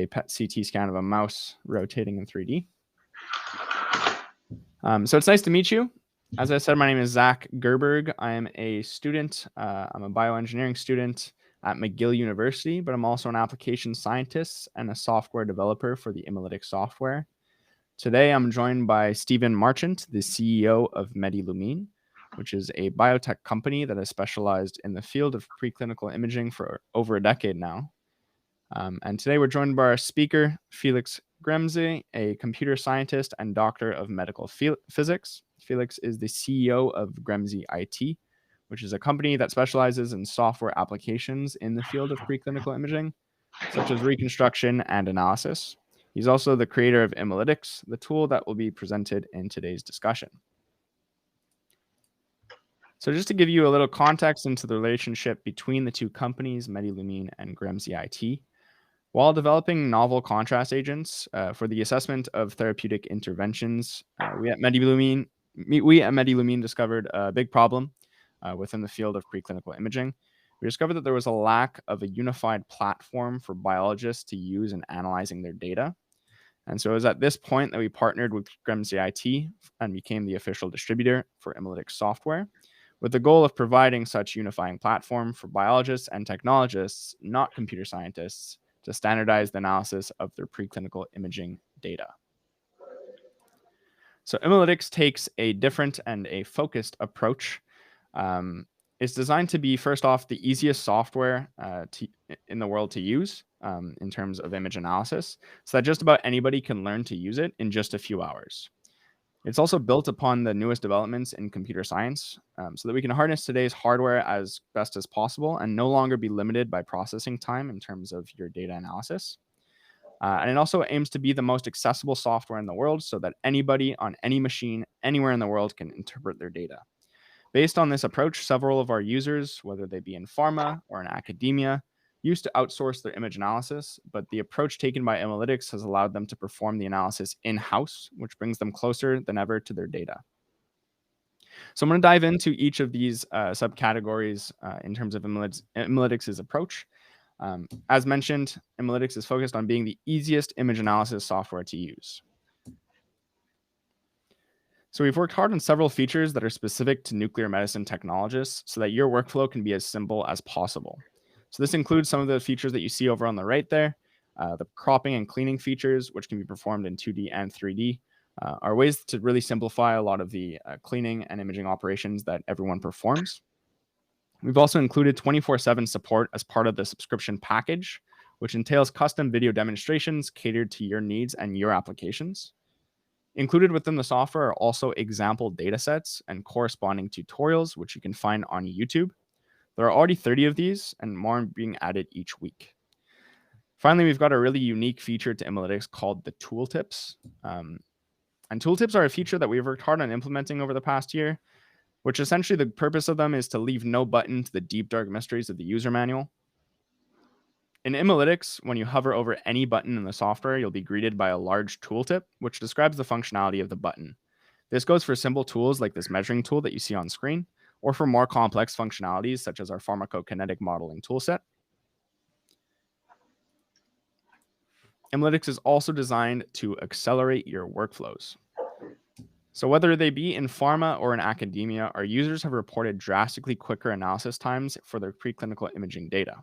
a PET CT scan of a mouse rotating in 3D. So it's nice to meet you. As I said, my name is Zach Gerberg. I am a student. I'm a bioengineering student at McGill University, but I'm also an application scientist and a software developer for the Imalytics software. Today, I'm joined by Stephen Marchant, the CEO of MediLumine, which is a biotech company that has specialized in the field of preclinical imaging for over a decade now. And today we're joined by our speaker, Felix Gremzy, a computer scientist and doctor of medical physics. Felix is the CEO of Gremzy IT, which is a company that specializes in software applications in the field of preclinical imaging, such as reconstruction and analysis. He's also the creator of Imalytics, the tool that will be presented in today's discussion. So just to give you a little context into the relationship between the two companies, MediLumine and Gremzy IT, while developing novel contrast agents for the assessment of therapeutic interventions, we at MediLumine discovered a big problem within the field of preclinical imaging. We discovered that there was a lack of a unified platform for biologists to use in analyzing their data. And so it was at this point that we partnered with Gremzy IT and became the official distributor for Imalytics software, with the goal of providing such unifying platform for biologists and technologists, not computer scientists, to standardize the analysis of their preclinical imaging data. So Imalytics takes a different and a focused approach. It's designed to be, first off, the easiest software in the world to use in terms of image analysis, so that just about anybody can learn to use it in just a few hours. It's also built upon the newest developments in computer science so that we can harness today's hardware as best as possible and no longer be limited by processing time in terms of your data analysis. And it also aims to be the most accessible software in the world so that anybody on any machine anywhere in the world can interpret their data. Based on this approach, several of our users, whether they be in pharma or in academia, used to outsource their image analysis, but the approach taken by Imalytics has allowed them to perform the analysis in-house, which brings them closer than ever to their data. So I'm going to dive into each of these subcategories in terms of Imalytics' approach. As mentioned, Imalytics is focused on being the easiest image analysis software to use. So we've worked hard on several features that are specific to nuclear medicine technologists so that your workflow can be as simple as possible. So this includes some of the features that you see over on the right there. The cropping and cleaning features, which can be performed in 2D and 3D, are ways to really simplify a lot of the cleaning and imaging operations that everyone performs. We've also included 24/7 support as part of the subscription package, which entails custom video demonstrations catered to your needs and your applications. Included within the software are also example datasets and corresponding tutorials, which you can find on YouTube. There are already 30 of these and more are being added each week. Finally, we've got a really unique feature to Imalytics called the tooltips. And tooltips are a feature that we've worked hard on implementing over the past year, which essentially the purpose of them is to leave no button to the deep, dark mysteries of the user manual. In Imalytics, when you hover over any button in the software, you'll be greeted by a large tooltip, which describes the functionality of the button. This goes for simple tools like this measuring tool that you see on screen, or for more complex functionalities such as our pharmacokinetic modeling toolset. Imalytics is also designed to accelerate your workflows. So whether they be in pharma or in academia, our users have reported drastically quicker analysis times for their preclinical imaging data.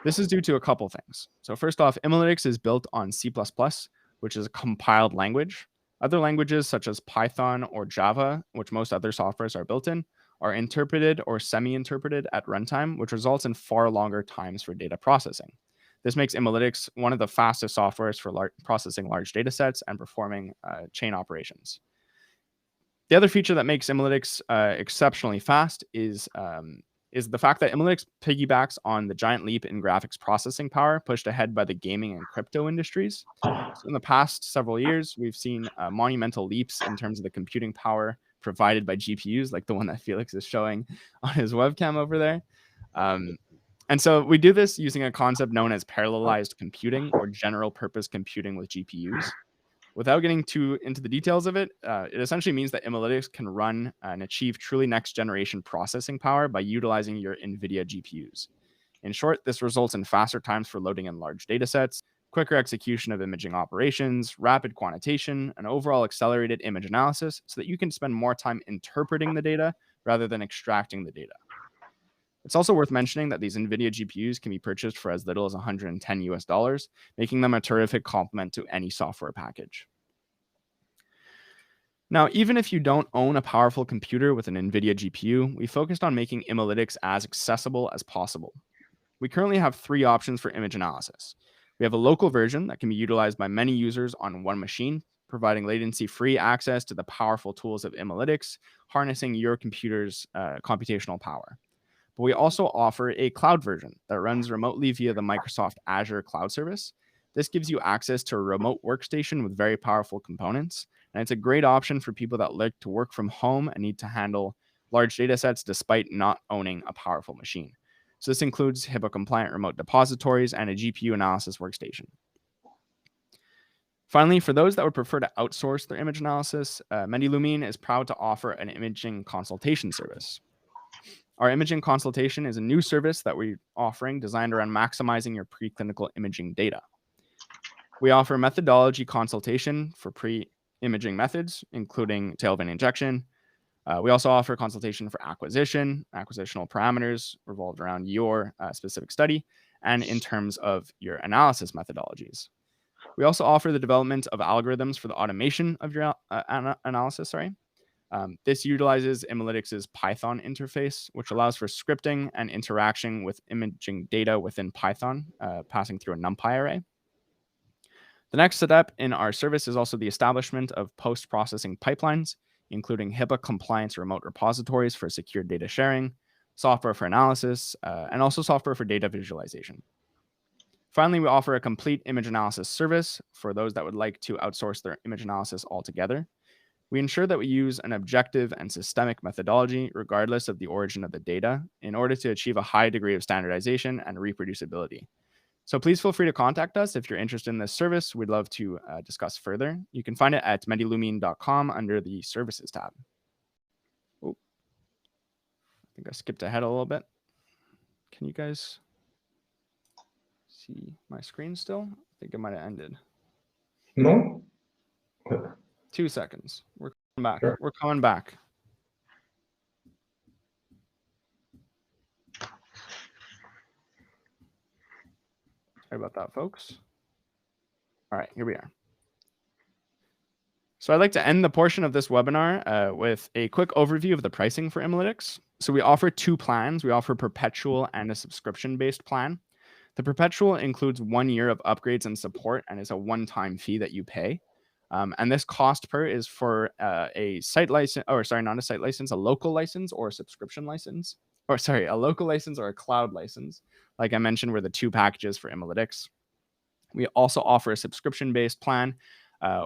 This is due to a couple things. So first off, Imalytics is built on C++, which is a compiled language. Other languages such as Python or Java, which most other softwares are built in, are interpreted or semi-interpreted at runtime, which results in far longer times for data processing. This makes Imalytics one of the fastest softwares for processing large data sets and performing chain operations. The other feature that makes Imalytics exceptionally fast is the fact that Imalytics piggybacks on the giant leap in graphics processing power pushed ahead by the gaming and crypto industries. So in the past several years, we've seen monumental leaps in terms of the computing power provided by GPUs, like the one that Felix is showing on his webcam over there. And so we do this using a concept known as parallelized computing or general purpose computing with GPUs. Without getting too into the details of it, it essentially means that Imalytics can run and achieve truly next generation processing power by utilizing your NVIDIA GPUs. In short, this results in faster times for loading in large data sets, quicker execution of imaging operations, rapid quantitation, and overall accelerated image analysis so that you can spend more time interpreting the data rather than extracting the data. It's also worth mentioning that these NVIDIA GPUs can be purchased for as little as $110, making them a terrific complement to any software package. Now, even if you don't own a powerful computer with an NVIDIA GPU, we focused on making Imalytics as accessible as possible. We currently have 3 options for image analysis. We have a local version that can be utilized by many users on one machine, providing latency-free access to the powerful tools of Imalytics, harnessing your computer's computational power. But we also offer a cloud version that runs remotely via the Microsoft Azure cloud service. This gives you access to a remote workstation with very powerful components, and it's a great option for people that like to work from home and need to handle large data sets despite not owning a powerful machine. So this includes HIPAA-compliant remote depositories and a GPU analysis workstation. Finally, for those that would prefer to outsource their image analysis, MediLumin is proud to offer an imaging consultation service. Our imaging consultation is a new service that we're offering designed around maximizing your preclinical imaging data. We offer methodology consultation for pre-imaging methods, including tail vein injection. We also offer consultation for acquisitional parameters revolved around your specific study and in terms of your analysis methodologies. We also offer the development of algorithms for the automation of your analysis. This utilizes Imalytics' Python interface, which allows for scripting and interaction with imaging data within Python, passing through a NumPy array. The next step in our service is also the establishment of post-processing pipelines, including HIPAA compliance remote repositories for secure data sharing, software for analysis, and also software for data visualization. Finally, we offer a complete image analysis service for those that would like to outsource their image analysis altogether. We ensure that we use an objective and systemic methodology, regardless of the origin of the data, in order to achieve a high degree of standardization and reproducibility. So please feel free to contact us if you're interested in this service. We'd love to discuss further. You can find it at medilumin.com under the Services tab. Oh, I think I skipped ahead a little bit. Can you guys see my screen still? I think it might have ended. No. 2 seconds. We're coming back. Sure. We're coming back. Sorry about that, folks. All right, here we are. So I'd like to end the portion of this webinar with a quick overview of the pricing for Imalytics. So we offer 2 plans. We offer perpetual and a subscription-based plan. The perpetual includes 1 year of upgrades and support and is a one-time fee that you pay. And this cost per is for a site license, or sorry, not a site license, a local license or a subscription license, or sorry, a local license or a cloud license. Like I mentioned, were the 2 packages for Imalytics. We also offer a subscription-based plan,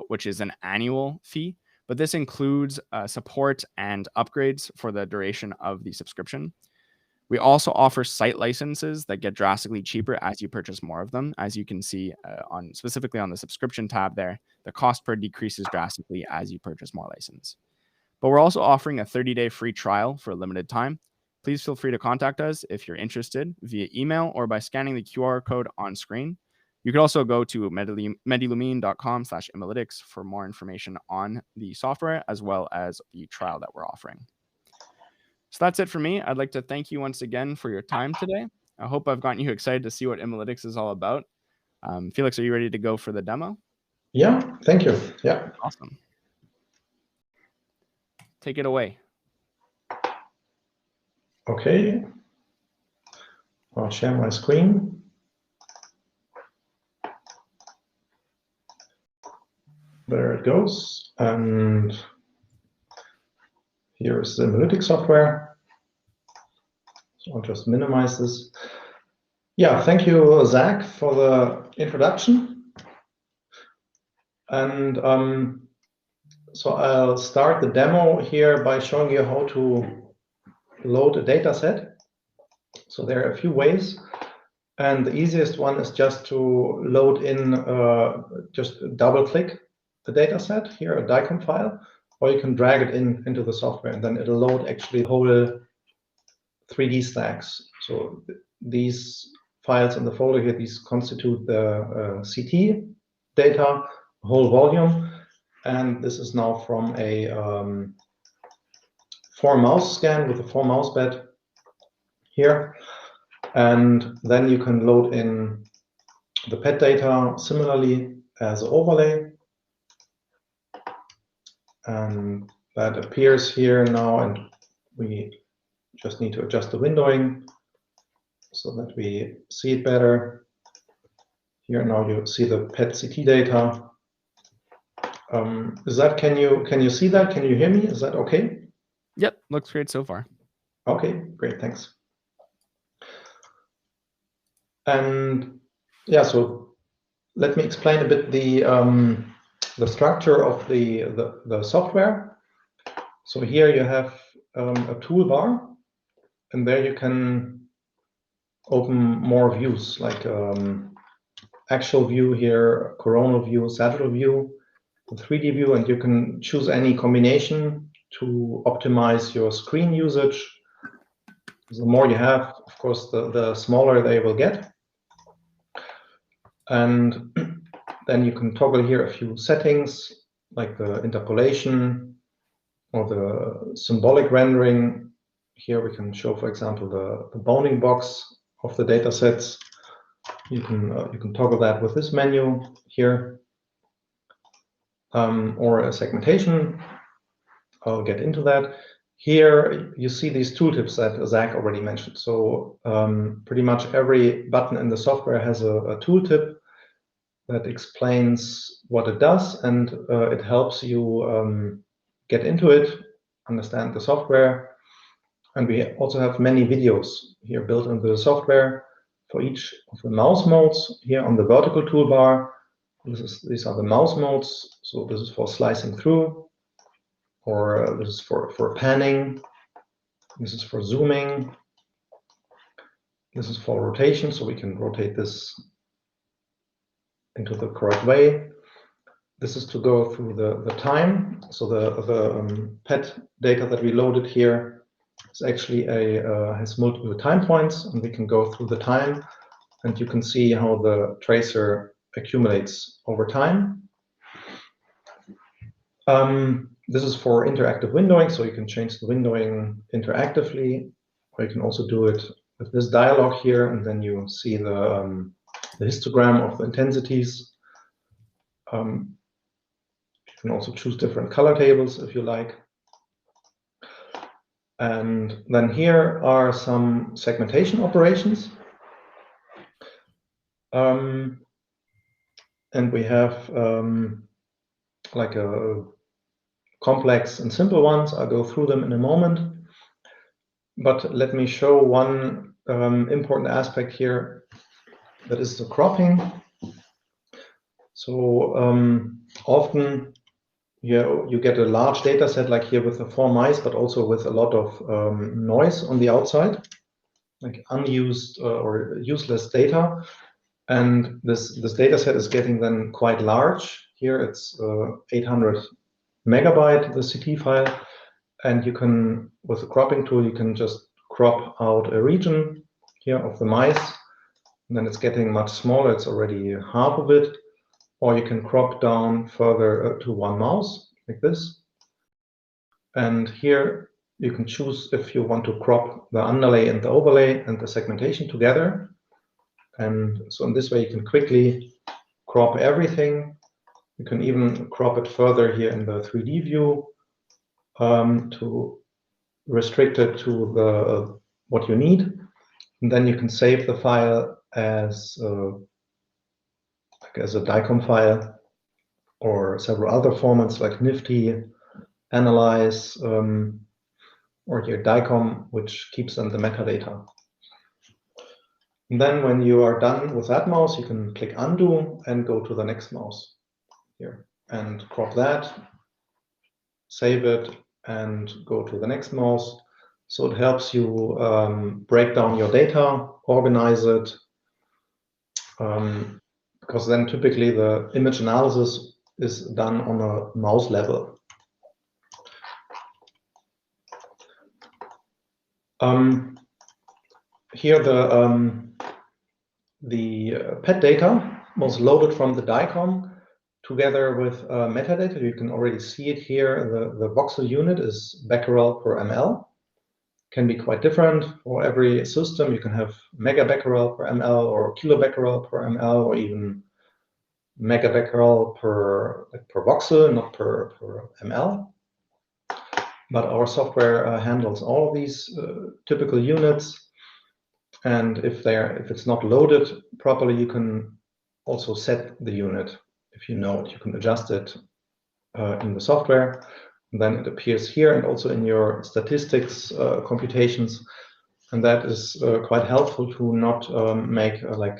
which is an annual fee, but this includes support and upgrades for the duration of the subscription. We also offer site licenses that get drastically cheaper as you purchase more of them. As you can see specifically on the subscription tab there, the cost per decreases drastically as you purchase more license. But we're also offering a 30-day free trial for a limited time. Please feel free to contact us if you're interested via email or by scanning the QR code on screen. You can also go to medilumin.com/Imalytics for more information on the software as well as the trial that we're offering. So that's it for me. I'd like to thank you once again for your time today. I hope I've gotten you excited to see what Imalytics is all about. Felix, are you ready to go for the demo? Yeah, thank you. Yeah. Awesome. Take it away. Okay. I'll share my screen. There it goes. And here is the Imalytics software. So I'll just minimize this. Yeah, thank you, Zach, for the introduction. And so I'll start the demo here by showing you how to load a data set. So there are a few ways. And the easiest one is just to load in, just double click the data set here, a DICOM file, or you can drag it into the software and then it'll load actually the whole 3D stacks. So these files in the folder here. These constitute the CT data, whole volume, and this is now from a 4-mouse scan with a 4-mouse bed here. And then you can load in the PET data similarly as an overlay. And that appears here now, and we just need to adjust the windowing so that we see it better. Here now you see the PET CT data. Can you see that? Can you hear me? Is that okay? Yep, looks great so far. Okay, great, thanks. And yeah, so let me explain a bit the structure of the software. So here you have a toolbar, and there you can open more views, like actual view here, coronal view, sagittal view, the 3D view, and you can choose any combination to optimize your screen usage. The more you have, of course, the smaller they will get. And then you can toggle here a few settings, like the interpolation or the symbolic rendering. Here we can show, for example, the bounding box of the data sets. You can toggle that with this menu here, or a segmentation. I'll get into that. Here you see these tooltips that Zach already mentioned. So pretty much every button in the software has a tooltip that explains what it does, and it helps you get into it, understand the software. And we also have many videos here built into the software for each of the mouse modes. Here on the vertical toolbar, these are the mouse modes. So this is for slicing through, or this is for panning. This is for zooming. This is for rotation, so we can rotate this into the correct way. This is to go through the time. So the PET data that we loaded here is actually has multiple time points, and we can go through the time, and you can see how the tracer accumulates over time. This is for interactive windowing, so you can change the windowing interactively, or you can also do it with this dialog here, and then you see the histogram of the intensities. You can also choose different color tables if you like. And then here are some segmentation operations. And we have like a complex and simple ones. I'll go through them in a moment. But let me show one important aspect here, that is the cropping. So often you get a large data set like here with the 4 mice, but also with a lot of noise on the outside, like unused or useless data. And this data set is getting then quite large. Here it's 800 megabyte, the CT file. And you can, with the cropping tool, you can just crop out a region here of the mice. And then it's getting much smaller. It's already half of it. Or you can crop down further to 1 mouse, like this. And here you can choose if you want to crop the underlay and the overlay and the segmentation together. And so in this way, you can quickly crop everything. You can even crop it further here in the 3D view to restrict it to the what you need. And then you can save the file as a DICOM file, or several other formats like Nifty, Analyze, or here DICOM, which keeps then the metadata. And then when you are done with that mouse, you can click undo and go to the next mouse here and crop that, save it, and go to the next mouse. So it helps you break down your data, organize it, because then typically the image analysis is done on a mouse level. Here the PET data was loaded from the DICOM together with metadata. You can already see it here. The voxel unit is becquerel per ml. Can be quite different for every system. You can have megabecquerel per ml or kilobecquerel per ml or even megabecquerel per voxel, not per ml. But our software handles all of these typical units. And if it's not loaded properly, you can also set the unit. If you know it, you can adjust it in the software. And then it appears here and also in your statistics computations. And that is quite helpful to not make like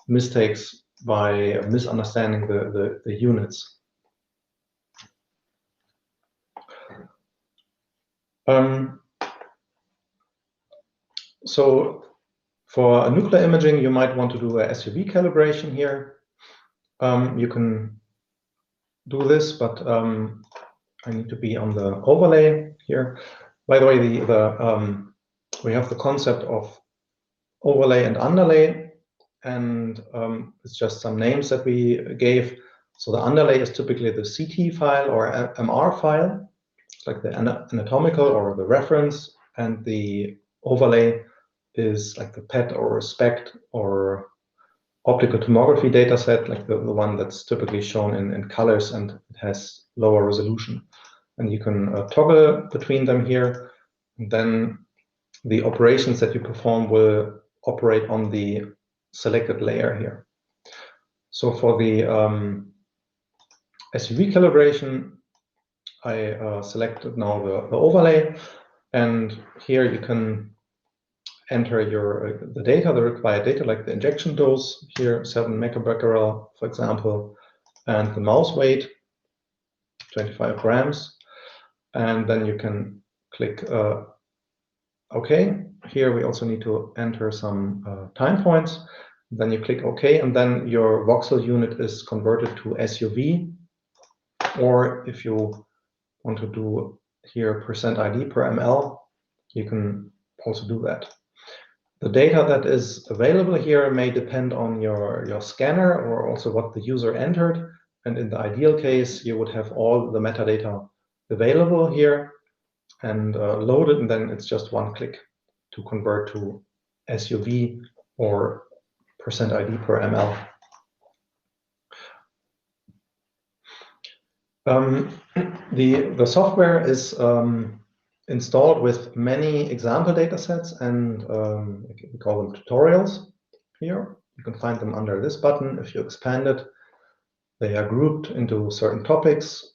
mistakes by misunderstanding the units. So for nuclear imaging, you might want to do a SUV calibration here. You can do this, but I need to be on the overlay here. By the way, we have the concept of overlay and underlay, and it's just some names that we gave. So the underlay is typically the CT file or MR file. It's like the anatomical or the reference, and the overlay is like the PET or SPECT or optical tomography data set, like the one that's typically shown in colors and it has lower resolution. And you can toggle between them here. And then the operations that you perform will operate on the selected layer here. So for the SUV calibration, I selected now the overlay, and here you can enter the data, the required data, like the injection dose here, 7 megabecquerel, for example, and the mouse weight, 25 grams. And then you can click OK. Here we also need to enter some time points. Then you click OK, and then your voxel unit is converted to SUV. Or if you want to do here %ID per ml, you can also do that. The data that is available here may depend on your scanner or also what the user entered. And in the ideal case, you would have all the metadata available here and loaded, and then it's just one click to convert to SUV or %ID per ml. The software is installed with many example datasets, and we call them tutorials here. You can find them under this button. If you expand it, they are grouped into certain topics.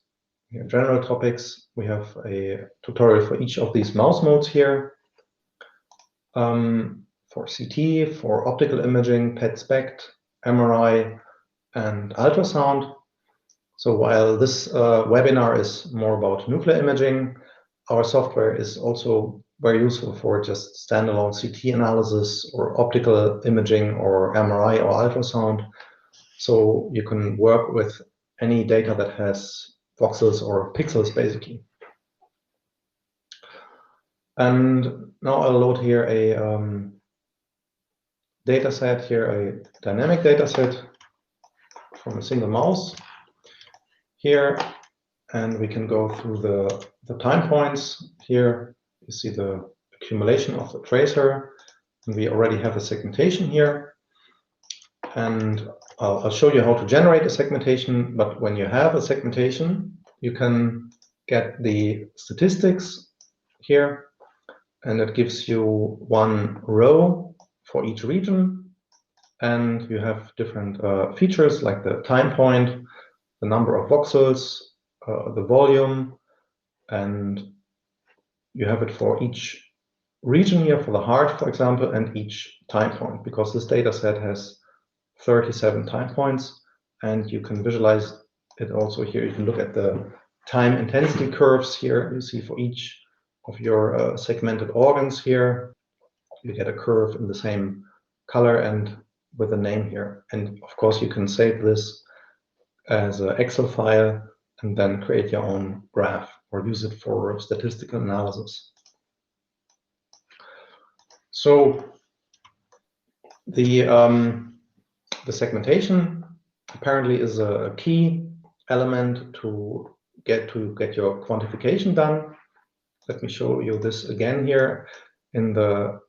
Here, general topics. We have a tutorial for each of these mouse modes here. For CT, for optical imaging, PET SPECT, MRI, and ultrasound. So while this webinar is more about nuclear imaging, our software is also very useful for just standalone CT analysis or optical imaging or MRI or ultrasound. So you can work with any data that has voxels or pixels, basically. And now I'll load here a data set here, a dynamic data set from a single mouse here. And we can go through the time points here. You see the accumulation of the tracer. And we already have a segmentation here. And I'll show you how to generate a segmentation. But when you have a segmentation, you can get the statistics here. And it gives you one row for each region. And you have different features like the time point, the number of voxels, the volume, and you have it for each region here, for the heart, for example, and each time point, because this data set has 37 time points, and you can visualize it also here. You can look at the time intensity curves here. You see for each of your segmented organs here, you get a curve in the same color and with a name here. And of course, you can save this as an Excel file and then create your own graph or use it for statistical analysis. So the the segmentation apparently is a key element to get your quantification done. Let me show you this again here. In the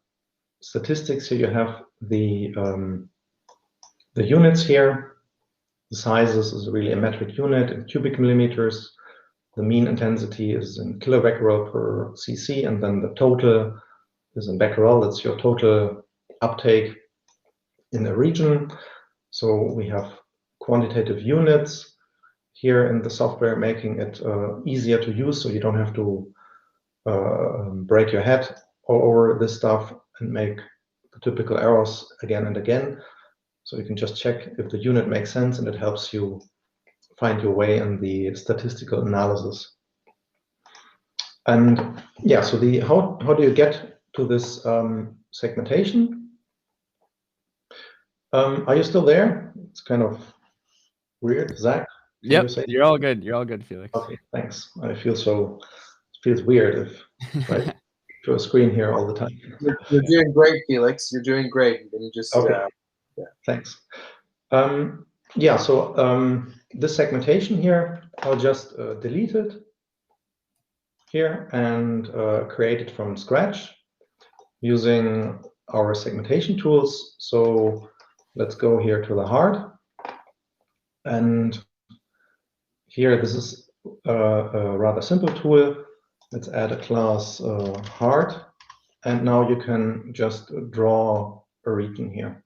statistics here, you have the units here. The sizes is really a metric unit in cubic millimeters. The mean intensity is in kilobecquerel per cc, and then the total is in becquerel. That's your total uptake in a region. So we have quantitative units here in the software, making it easier to use, so you don't have to break your head all over this stuff and make the typical errors again and again. So you can just check if the unit makes sense, and it helps you find your way in the statistical analysis. And yeah, so how do you get to this segmentation? Are you still there? It's kind of weird, Zach. Yep, you're all good. You're all good, Felix. Okay, thanks. I feel so. It feels weird if I show a screen here all the time. You're doing great, Felix. You're doing great. You can just okay. Yeah. Thanks. Yeah. So this segmentation here, I'll just delete it here and create it from scratch using our segmentation tools. So let's go here to the heart, and here this is a rather simple tool. Let's add a class heart, and now you can just draw a region here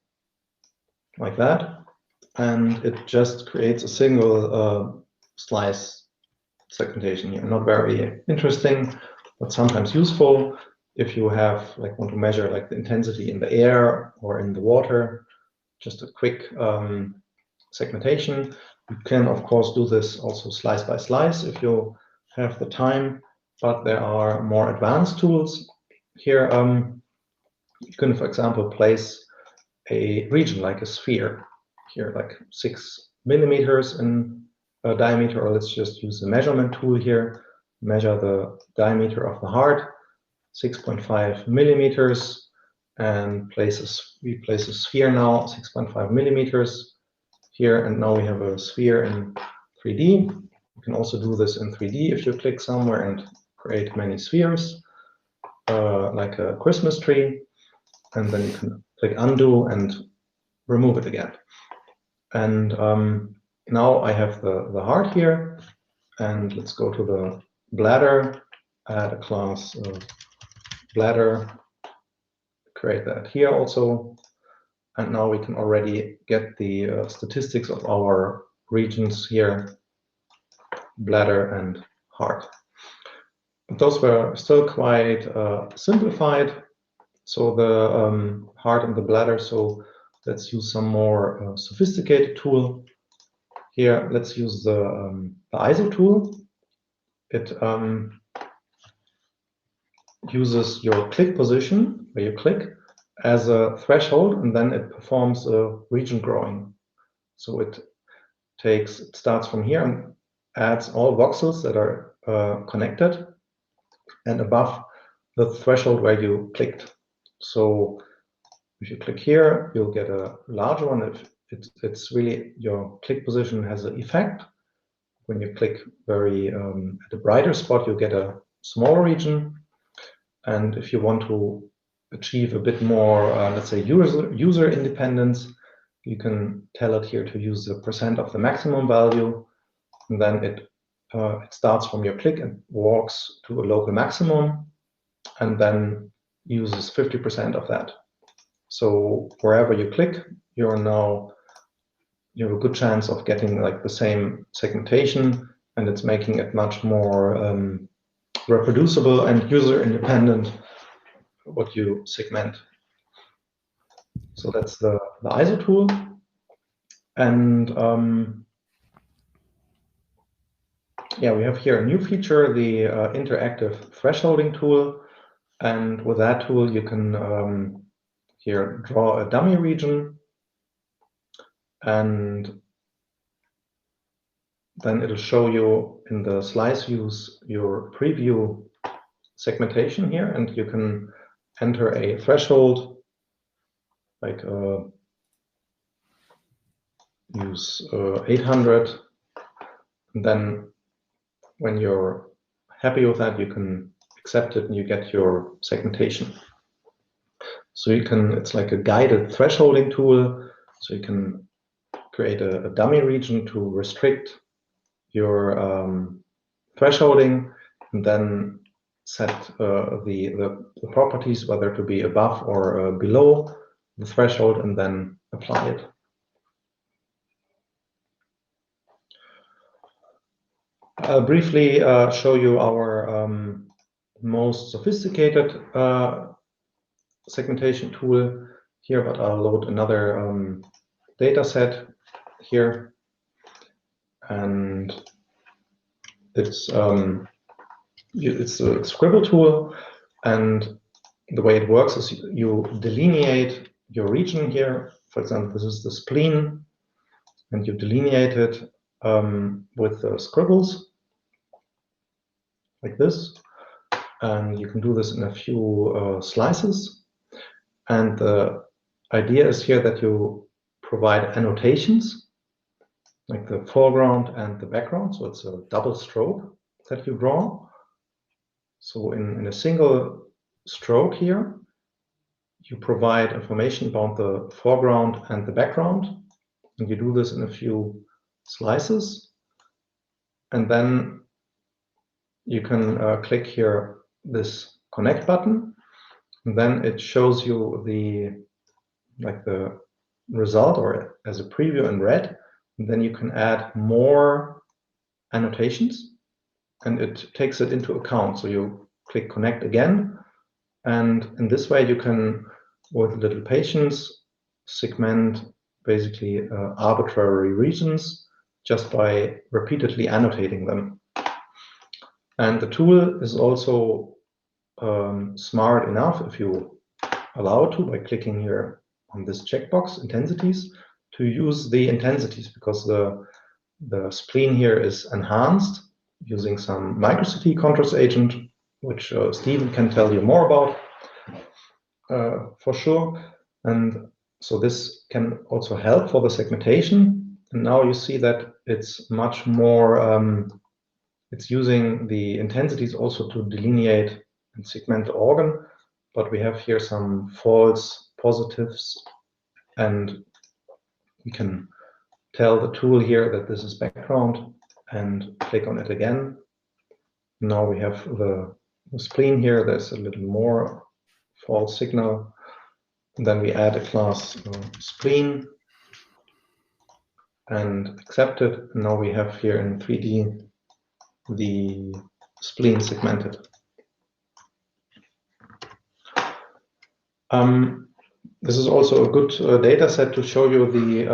like that, and it just creates a single slice segmentation here. Not very interesting, but sometimes useful if you have want to measure the intensity in the air or in the water. Just a quick segmentation. You can of course do this also slice by slice if you have the time, but there are more advanced tools here. You can, for example, place a region like a sphere here, like 6 millimeters in diameter, or let's just use the measurement tool here, measure the diameter of the heart, 6.5 millimeters, and we place a sphere now, 6.5 millimeters here, and now we have a sphere in 3D. You can also do this in 3D if you click somewhere and create many spheres, like a Christmas tree, and then you can click undo and remove it again. And now I have the heart here, and let's go to the bladder, add a class bladder, create that here also, and now we can already get the statistics of our regions here, bladder and heart. But those were still quite simplified, so the heart and the bladder. So let's use some more sophisticated tool. Here, let's use the ISO tool. It uses your click position, where you click, as a threshold, and then it performs a region growing. So it starts from here and adds all voxels that are connected and above the threshold where you clicked. So if you click here, you'll get a larger one. If it's really your click position has an effect. When you click very at a brighter spot, you get a smaller region. And if you want to achieve a bit more, let's say, user independence, you can tell it here to use the % of the maximum value, and then it starts from your click and walks to a local maximum, and then uses 50% of that. So wherever you click, you have a good chance of getting the same segmentation, and it's making it much more reproducible and user independent what you segment. So that's the ISO tool. And yeah, we have here a new feature, the interactive thresholding tool. And with that tool, you can here draw a dummy region, and then it'll show you in the slice views your preview segmentation here, and you can enter a threshold like use 800. And then when you're happy with that, you can accept it and you get your segmentation. So you can, it's like a guided thresholding tool. So you can create a dummy region to restrict your thresholding, and then set the properties, whether to be above or below the threshold, and then apply it. I'll briefly show you our most sophisticated segmentation tool here, but I'll load another data set here, and it's a scribble tool, and the way it works is you delineate your region here. For example, this is the spleen, and you delineate it with the scribbles like this, and you can do this in a few slices. And the idea is here that you provide annotations, like the foreground and the background. So it's a double stroke that you draw. So in a single stroke here, you provide information about the foreground and the background. And you do this in a few slices. And then you can click here this connect button. And then it shows you the result, or as a preview in red. And then you can add more annotations, and it takes it into account. So you click connect again, and in this way you can, with a little patience, segment basically arbitrary regions just by repeatedly annotating them. And the tool is also smart enough, if you allow it to, by clicking here on this checkbox, intensities, to use the intensities, because the spleen here is enhanced using some microcity contrast agent, which Stephen can tell you more about for sure. And so this can also help for the segmentation. And now you see that it's much more, it's using the intensities also to delineate and segment the organ, but we have here some false positives, and we can tell the tool here that this is background and click on it again. Now we have the spleen here. There's a little more false signal. And then we add a class spleen and accept it. And now we have here in 3D the spleen segmented. This is also a good data set to show you the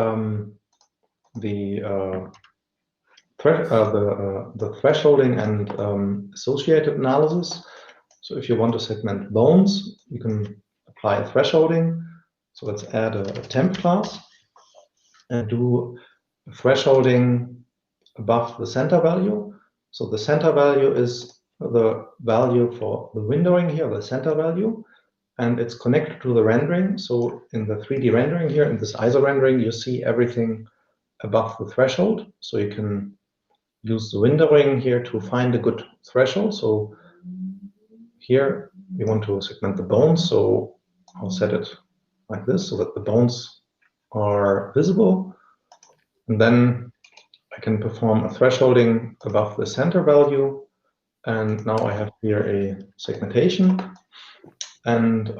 thresholding and associated analysis. So if you want to segment bones, you can apply thresholding. So let's add a temp class and do thresholding above the center value. So the center value is the value for the windowing here, the center value, and it's connected to the rendering. So in the 3D rendering here, in this ISO rendering, you see everything above the threshold. So you can use the windowing here to find a good threshold. So here we want to segment the bones. So I'll set it like this so that the bones are visible. And then I can perform a thresholding above the center value. And now I have here a segmentation. And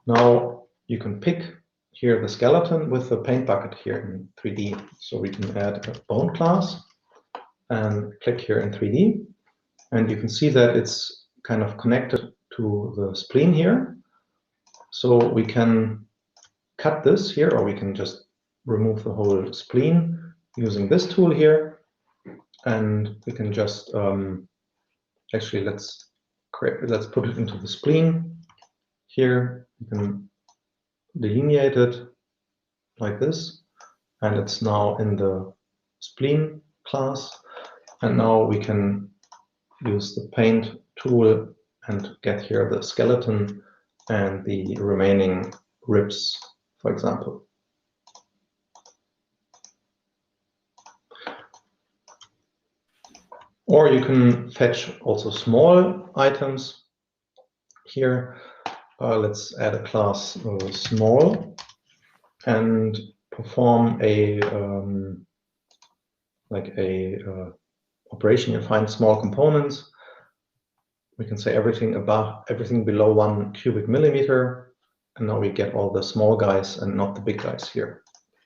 now you can pick here the skeleton with the paint bucket here in 3D. So we can add a bone class and click here in 3D. And you can see that it's kind of connected to the spleen here. So we can cut this here, or we can just remove the whole spleen using this tool here. And we can just, actually, let's put it into the spleen. Here, you can delineate it like this, and it's now in the spleen class. And now we can use the paint tool and get here the skeleton and the remaining ribs, for example. Or you can fetch also small items here. Let's add a class small and perform a operation. You find small components. We can say everything below 1 cubic millimeter, and now we get all the small guys and not the big guys here.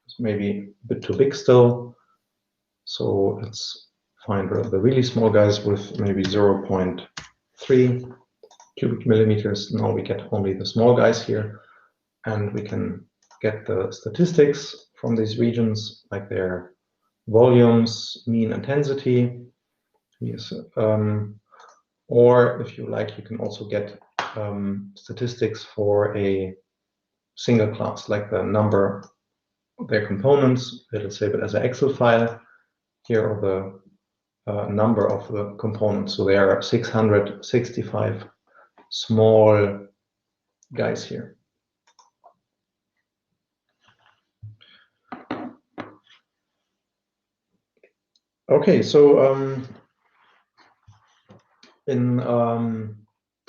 It's maybe a bit too big still, so let's find the really small guys with maybe 0.3 cubic millimeters. Now we get only the small guys here, and we can get the statistics from these regions, like their volumes, mean intensity. Yes, or if you like, you can also get statistics for a single class, like the number of their components. Let's save it as an Excel file. Here are the number of the components. So there are 665 small guys here. Okay, so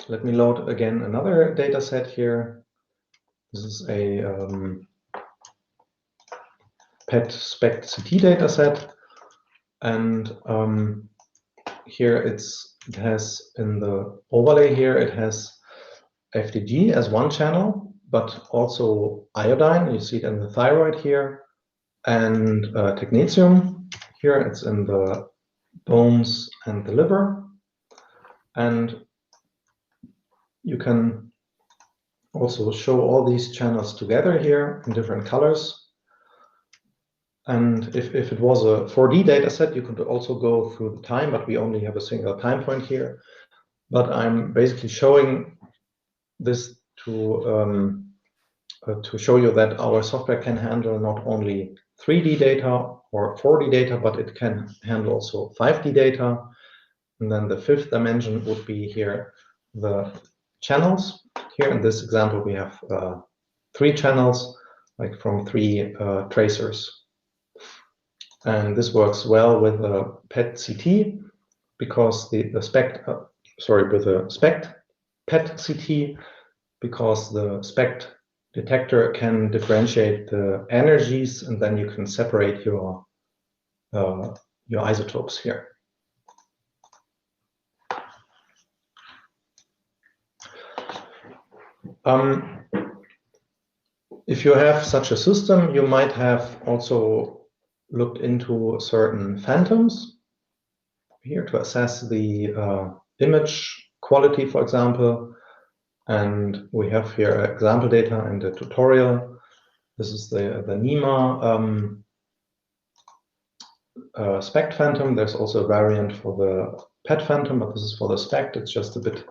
let me load again another data set here. This is a PET SPECT CT data set, and here it has in the overlay here, it has FDG as one channel, but also iodine. You see it in the thyroid here, and technetium here. It's in the bones and the liver, and you can also show all these channels together here in different colors. And if it was a 4D data set, you could also go through the time, but we only have a single time point here. But I'm basically showing this to show you that our software can handle not only 3D data or 4D data, but it can handle also 5D data. And then the fifth dimension would be here the channels. Here in this example, we have 3 channels, like from 3 tracers. And this works well with the PET CT because the SPECT, with the SPECT PET CT, because the SPECT detector can differentiate the energies, and then you can separate your isotopes here. If you have such a system, you might have also looked into certain phantoms here to assess the image quality, for example. And we have here example data in the tutorial. This is the NEMA SPECT phantom. There's also a variant for the PET phantom, but this is for the SPECT. It's just a bit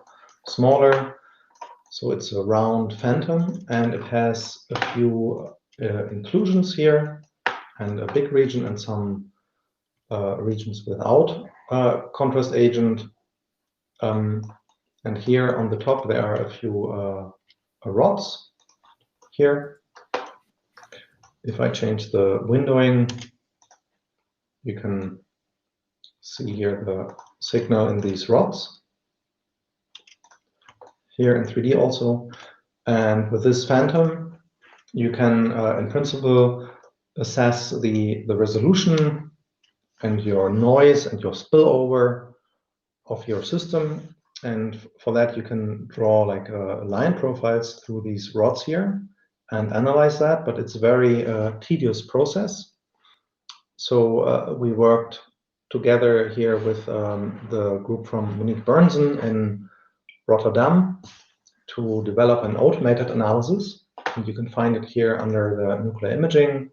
smaller. So it's a round phantom, and it has a few inclusions here, and a big region and some regions without contrast agent. And here on the top, there are a few rods here. If I change the windowing, you can see here the signal in these rods. Here in 3D also. And with this phantom, you can, in principle, assess the resolution and your noise and your spillover of your system. And for that, you can draw like line profiles through these rods here and analyze that, but it's a very tedious process. So we worked together here with the group from Monique Bernsen in Rotterdam to develop an automated analysis. And you can find it here under the nuclear imaging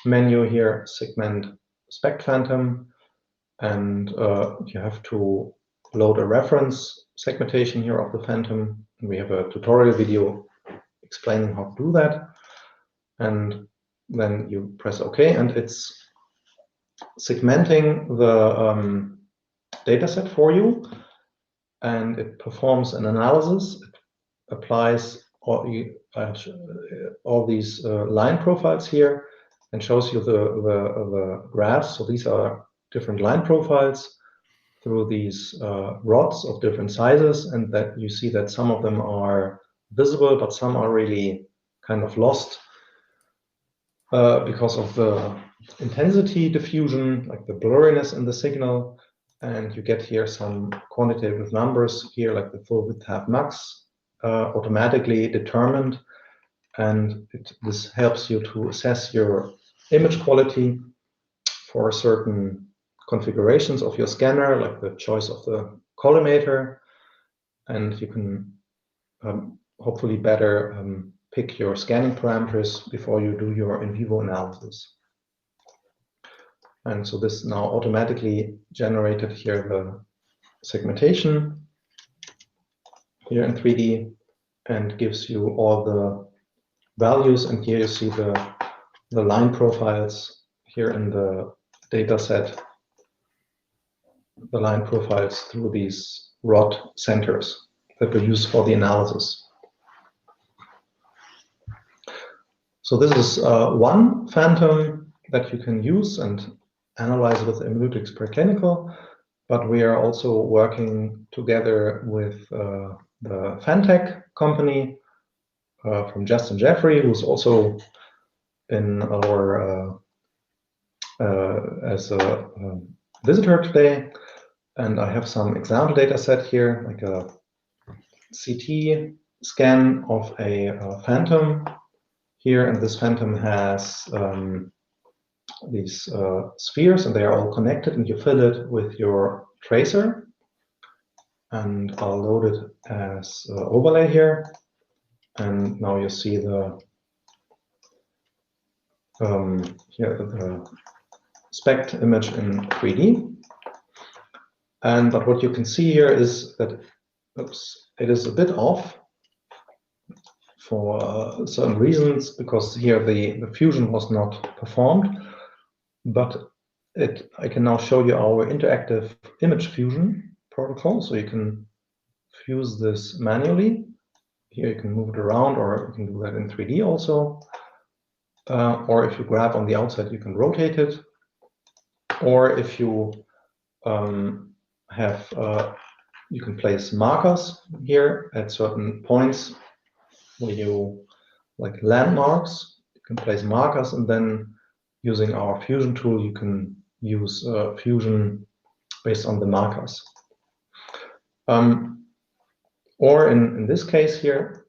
menu here, segment SPECT phantom. And you have to load a reference segmentation here of the phantom. And we have a tutorial video explaining how to do that. And then you press OK, and it's segmenting the data set for you. And it performs an analysis. It applies all these line profiles here and shows you the graphs. So these are different line profiles. through these rods of different sizes, and that you see that some of them are visible, but some are really kind of lost because of the intensity diffusion, like the blurriness in the signal. And you get here some quantitative numbers here, like the full width half max, automatically determined. And this helps you to assess your image quality for certain configurations of your scanner, like the choice of the collimator. And you can hopefully better pick your scanning parameters before you do your in vivo analysis. And so this now automatically generated here the segmentation here in 3D and gives you all the values. And here you see the line profiles here in the data set, the line profiles through these rod centers that we use for the analysis. So this is one phantom that you can use and analyze with Imalytics Preclinical, but we are also working together with the Fantech company from Justin Jeffrey, who's also in our as a visitor today. And I have some example data set here, like a CT scan of a phantom here, and this phantom has these spheres, and they are all connected, and you fill it with your tracer. And I'll load it as overlay here, and now you see the here the SPECT image in 3D. And but what you can see here is that it is a bit off for certain reasons, because here the fusion was not performed. But I can now show you our interactive image fusion protocol. So you can fuse this manually. Here you can move it around, or you can do that in 3D also. Or if you grab on the outside, you can rotate it. Or if you you can place markers here at certain points where you, like landmarks, you can place markers, and then using our fusion tool, you can use fusion based on the markers. Or in this case here,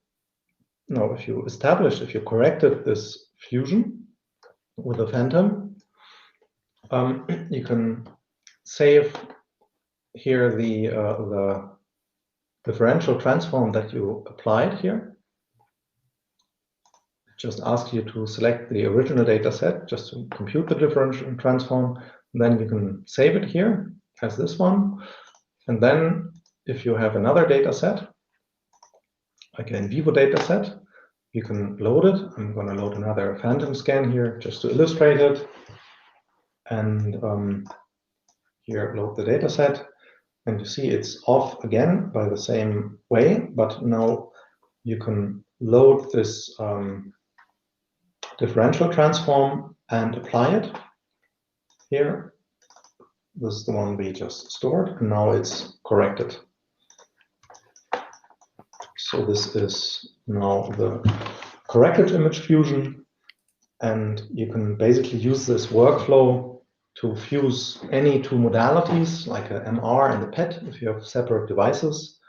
if you corrected this fusion with a phantom, you can save here the differential transform that you applied here. Just ask you to select the original data set just to compute the differential transform. And then you can save it here as this one. And then if you have another data set, like an in vivo data set, you can load it. I'm going to load another phantom scan here just to illustrate it. And here, load the data set. And you see it's off again by the same way, but now you can load this differential transform and apply it here. This is the one we just stored, and now it's corrected. So this is now the corrected image fusion, and you can basically use this workflow to fuse any two modalities, like a MR and a PET, if you have separate devices.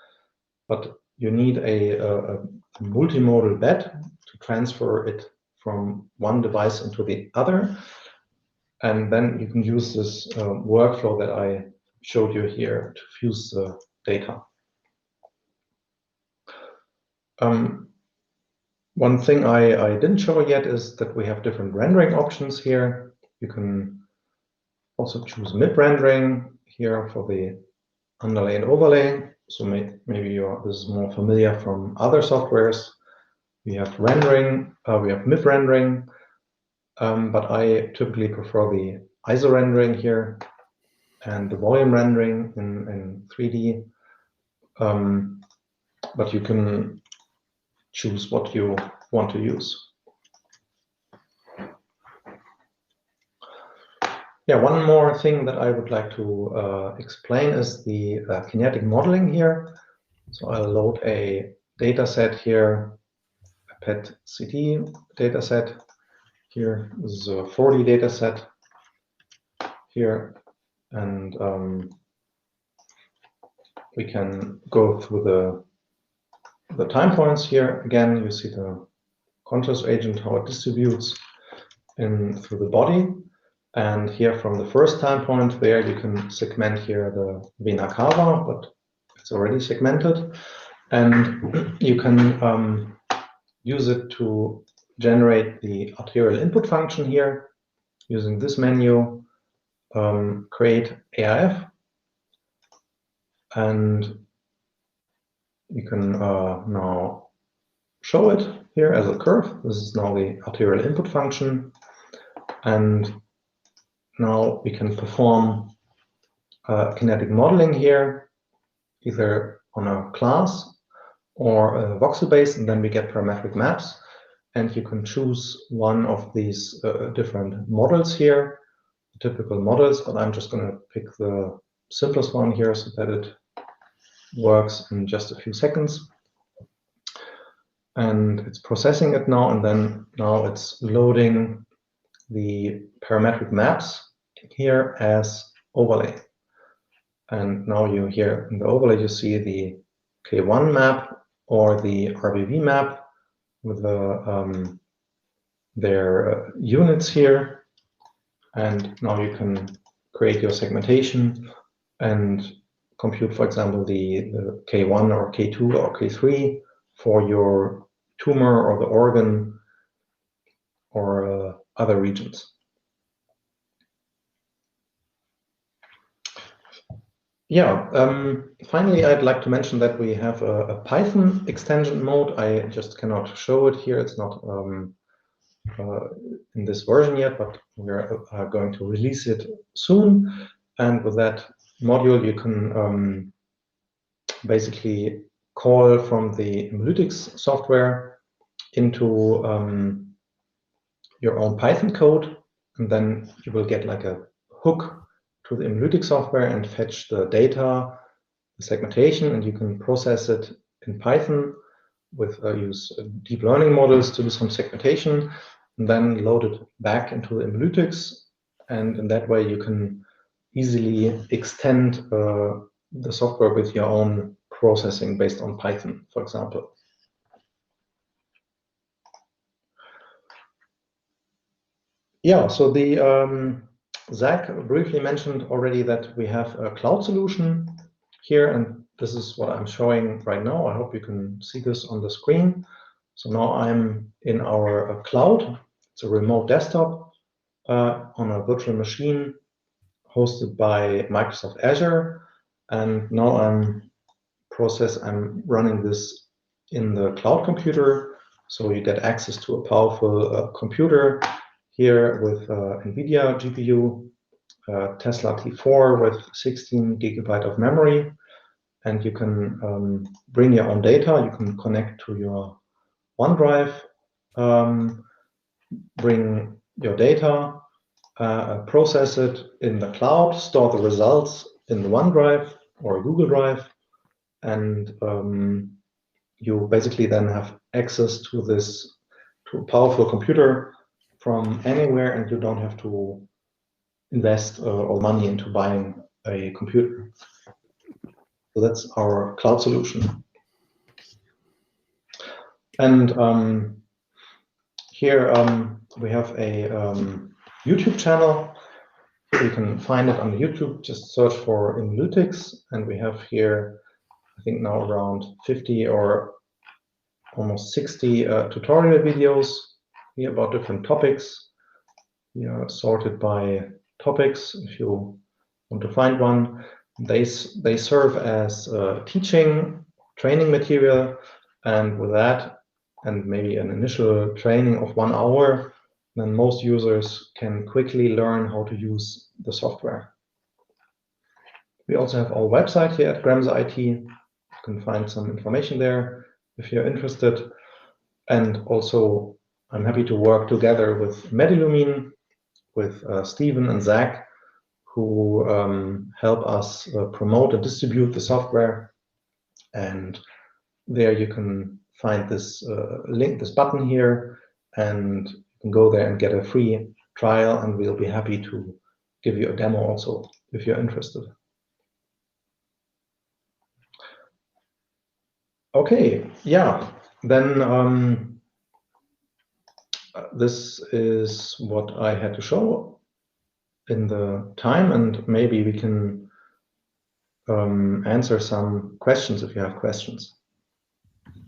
But you need a multimodal bed to transfer it from one device into the other. And then you can use this workflow that I showed you here to fuse the data. One thing I didn't show yet is that we have different rendering options here. You can also choose mid-rendering here for the underlay and overlay. So maybe this is more familiar from other softwares. We have rendering, we have mid-rendering, but I typically prefer the ISO rendering here and the volume rendering in 3D. But you can choose what you want to use. Yeah, one more thing that I would like to explain is the kinetic modeling here. So I'll load a data set here, a PET-CT data set. Here this is a 4D data set here, and we can go through the time points here. Again, you see the contrast agent, how it distributes through the body. And here from the first time point there, you can segment here the vena cava, but it's already segmented. And you can use it to generate the arterial input function here using this menu, create AIF. And you can now show it here as a curve. This is now the arterial input function. And now we can perform kinetic modeling here, either on a class or a voxel base, and then we get parametric maps. And you can choose one of these different models here, typical models, but I'm just going to pick the simplest one here so that it works in just a few seconds. And it's processing it now, and then now it's loading the parametric maps here as overlay. And now you here in the overlay, you see the K1 map or the RBV map with their units here. And now you can create your segmentation and compute, for example, the K1 or K2 or K3 for your tumor or the organ or other regions. Yeah, finally, I'd like to mention that we have a Python extension mode. I just cannot show it here. It's not in this version yet, but we're going to release it soon. And with that module, you can basically call from the Imalytics software into your own Python code, and then you will get like a hook to the Imalytics software and fetch the data, the segmentation, and you can process it in Python with use deep learning models to do some segmentation, and then load it back into the Imalytics, and in that way you can easily extend the software with your own processing based on Python, for example. Yeah, so the Zach briefly mentioned already that we have a cloud solution here, and this is what I'm showing right now. I hope you can see this on the screen. So now I'm in our cloud. It's a remote desktop on a virtual machine hosted by Microsoft Azure. And now I'm running this in the cloud computer. So you get access to a powerful computer here with NVIDIA GPU, Tesla T4 with 16 GB of memory, and you can bring your own data. You can connect to your OneDrive, bring your data, process it in the cloud, store the results in the OneDrive or Google Drive, and you basically then have access to a powerful computer from anywhere, and you don't have to invest all money into buying a computer. So that's our cloud solution. And here we have a YouTube channel. You can find it on YouTube. Just search for Imalytics, and we have here, I think now around 50 or almost 60 tutorial videos here about different topics. We are sorted by topics. If you want to find one, they serve as teaching, training material, and with that, and maybe an initial training of 1 hour, then most users can quickly learn how to use the software. We also have our website here at Gremser IT. You can find some information there if you're interested. And also, I'm happy to work together with Medillumin, with Stephen and Zach, who help us promote and distribute the software. And there you can find this link, this button here, and you can go there and get a free trial, and we'll be happy to give you a demo also if you're interested. Okay, yeah, then this is what I had to show in the time, and maybe we can answer some questions if you have questions.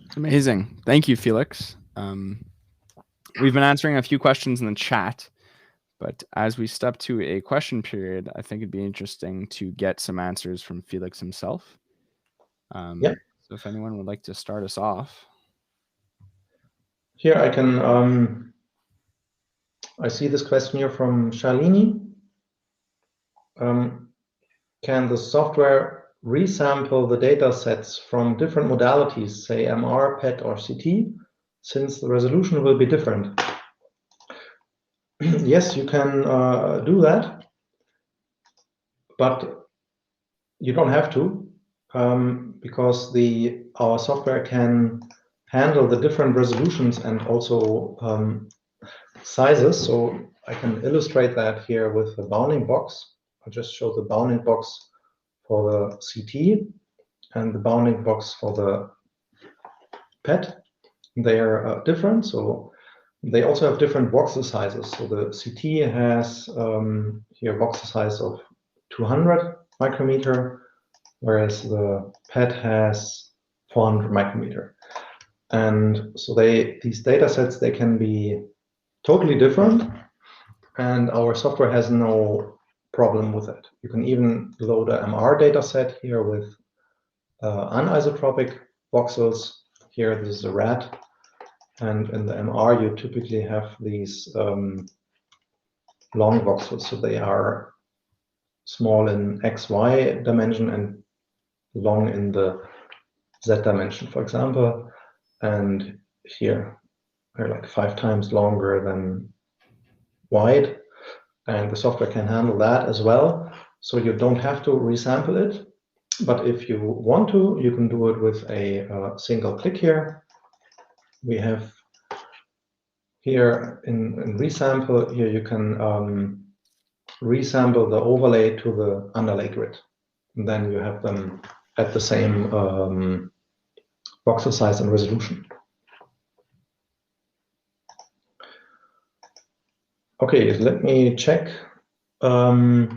It's amazing. Thank you, Felix. We've been answering a few questions in the chat, but as we step to a question period, I think it'd be interesting to get some answers from Felix himself. Yeah. So if anyone would like to start us off. Here I can, I see this question here from Shalini. Can the software resample the data sets from different modalities, say MR, PET, or CT, since the resolution will be different? Yes, you can do that, but you don't have to, because our software can handle the different resolutions and also sizes. So I can illustrate that here with the bounding box. I'll just show the bounding box for the CT and the bounding box for the PET. They are different, so they also have different voxel sizes. So the CT has here voxel size of 200 micrometer, whereas the PET has 400 micrometer. And so these data sets, they can be totally different, and our software has no problem with it. You can even load a MR data set here with anisotropic voxels. Here, this is a rat, and in the MR, you typically have these long voxels, so they are small in XY dimension and long in the Z dimension, for example. And here, they're like 5 times longer than wide, and the software can handle that as well. So you don't have to resample it, but if you want to, you can do it with a single click here. We have here in resample, here you can resample the overlay to the underlay grid. And then you have them at the same voxel size and resolution. Okay, let me check. Another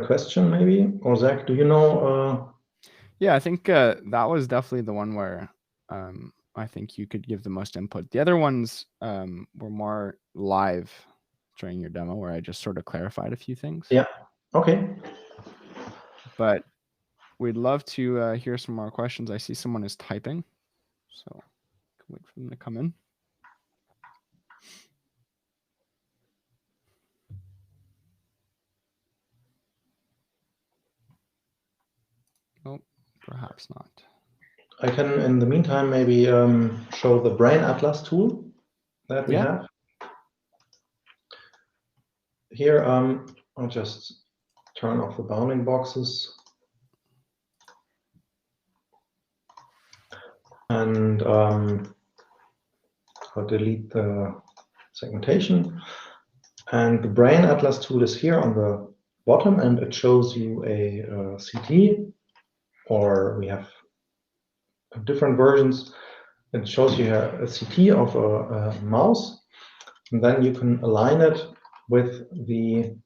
question, maybe? Or Zach, do you know? Yeah, I think that was definitely the one where I think you could give the most input. The other ones were more live during your demo, where I just sort of clarified a few things. Yeah. Okay. But we'd love to hear some more questions. I see someone is typing, so I can wait for them to come in. Oh, perhaps not. I can, in the meantime, maybe show the Brain Atlas tool that we have. Here, I'll just turn off the bounding boxes. And I'll delete the segmentation. And the Brain Atlas tool is here on the bottom, and it shows you a CT, or we have different versions. It shows you a CT of a mouse, and then you can align it with the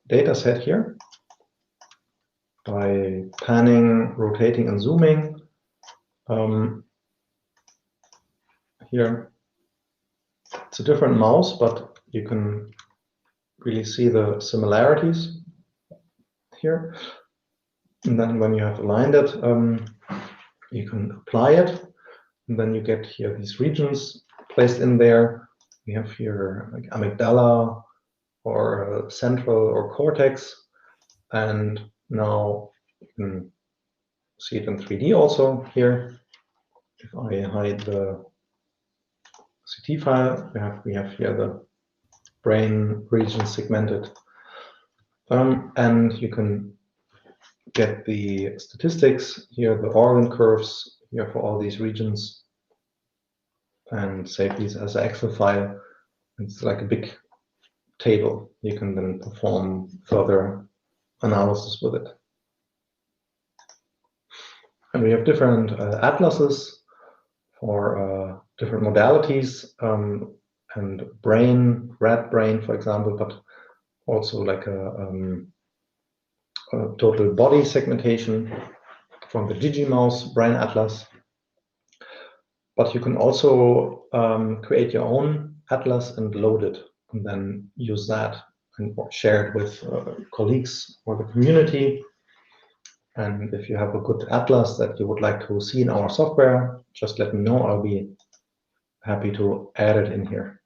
data set here by panning, rotating, and zooming. Here, it's a different mouse, but you can really see the similarities here. And then when you have aligned it, you can apply it, and then you get here these regions placed in there. We have here like amygdala or central or cortex, and now you can see it in 3D also here. If I hide the CT file, we have here the brain regions segmented. And you can get the statistics here, the organ curves here for all these regions, and save these as an Excel file. It's like a big table. You can then perform further analysis with it. And we have different atlases for different modalities, and brain, rat brain, for example, but also like a total body segmentation from the DigiMouse brain atlas. But you can also create your own atlas and load it, and then use that and share it with colleagues or the community. And if you have a good atlas that you would like to see in our software, just let me know. I'll be happy to add it in here.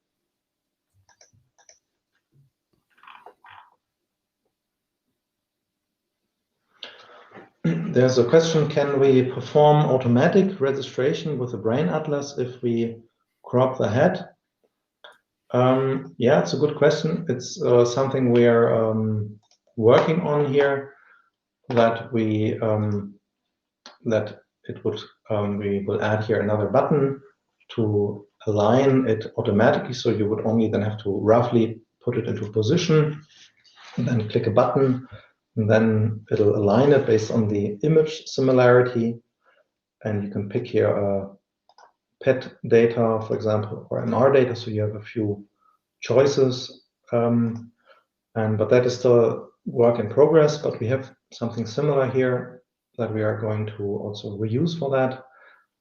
There's a question, can we perform automatic registration with the brain atlas if we crop the head? Yeah, it's a good question. It's something we're working on here, that we we will add here another button to align it automatically. So you would only then have to roughly put it into position, and then click a button, and then it'll align it based on the image similarity. And you can pick here PET data, for example, or MR data. So you have a few choices. But that is still work in progress, but we have something similar here that we are going to also reuse for that.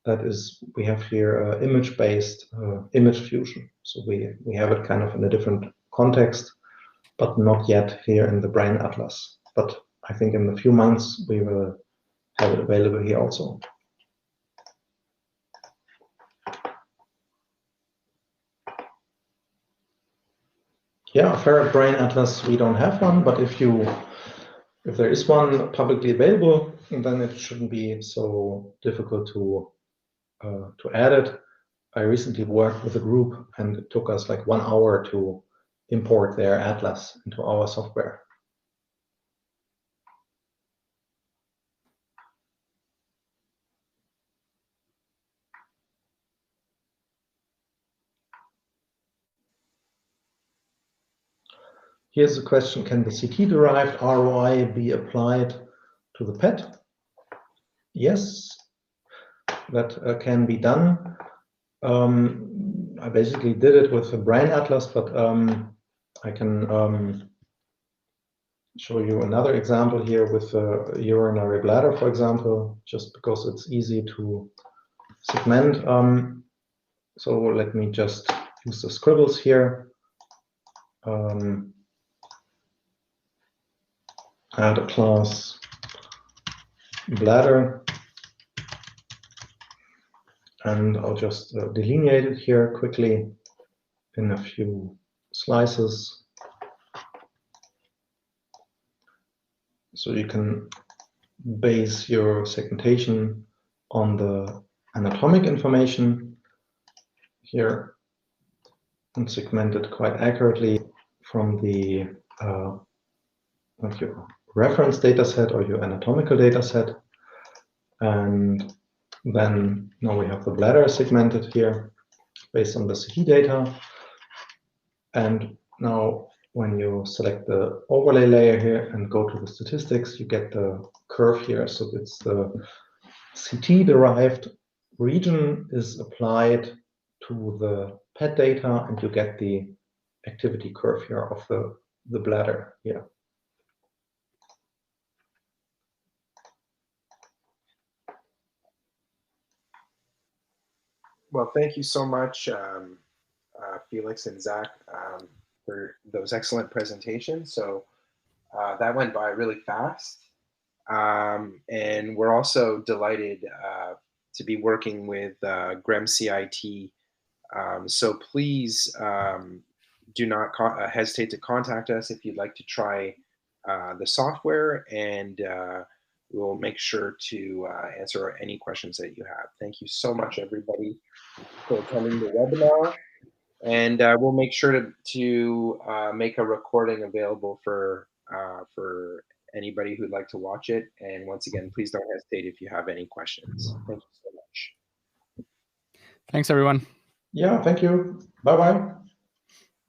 That is, we have here image-based image fusion. So we have it kind of in a different context, but not yet here in the brain atlas. But I think in a few months we will have it available here also. Yeah, ferret brain atlas, we don't have one, but if there is one publicly available, then it shouldn't be so difficult to add it. I recently worked with a group, and it took us like 1 hour to import their atlas into our software. Here's a question, can the CT-derived ROI be applied to the PET? Yes, that can be done. I basically did it with the brain atlas, but I can show you another example here with a urinary bladder, for example, just because it's easy to segment. So let me just use the scribbles here. Add a class bladder, and I'll just delineate it here quickly in a few slices. So you can base your segmentation on the anatomic information here and segment it quite accurately from the your reference data set or your anatomical data set. And then now we have the bladder segmented here based on the CT data. And now when you select the overlay layer here and go to the statistics, you get the curve here. So it's the CT-derived region is applied to the PET data, and you get the activity curve here of the bladder here. Well, thank you so much, Felix and Zach, for those excellent presentations. So that went by really fast. And we're also delighted to be working with GremCIT. So please do not hesitate to contact us if you'd like to try the software, and we'll make sure to answer any questions that you have. Thank you so much, everybody, for attending the webinar. And we'll make sure to make a recording available for anybody who'd like to watch it. And once again, please don't hesitate if you have any questions. Thank you so much. Thanks, everyone. Yeah, thank you. Bye-bye.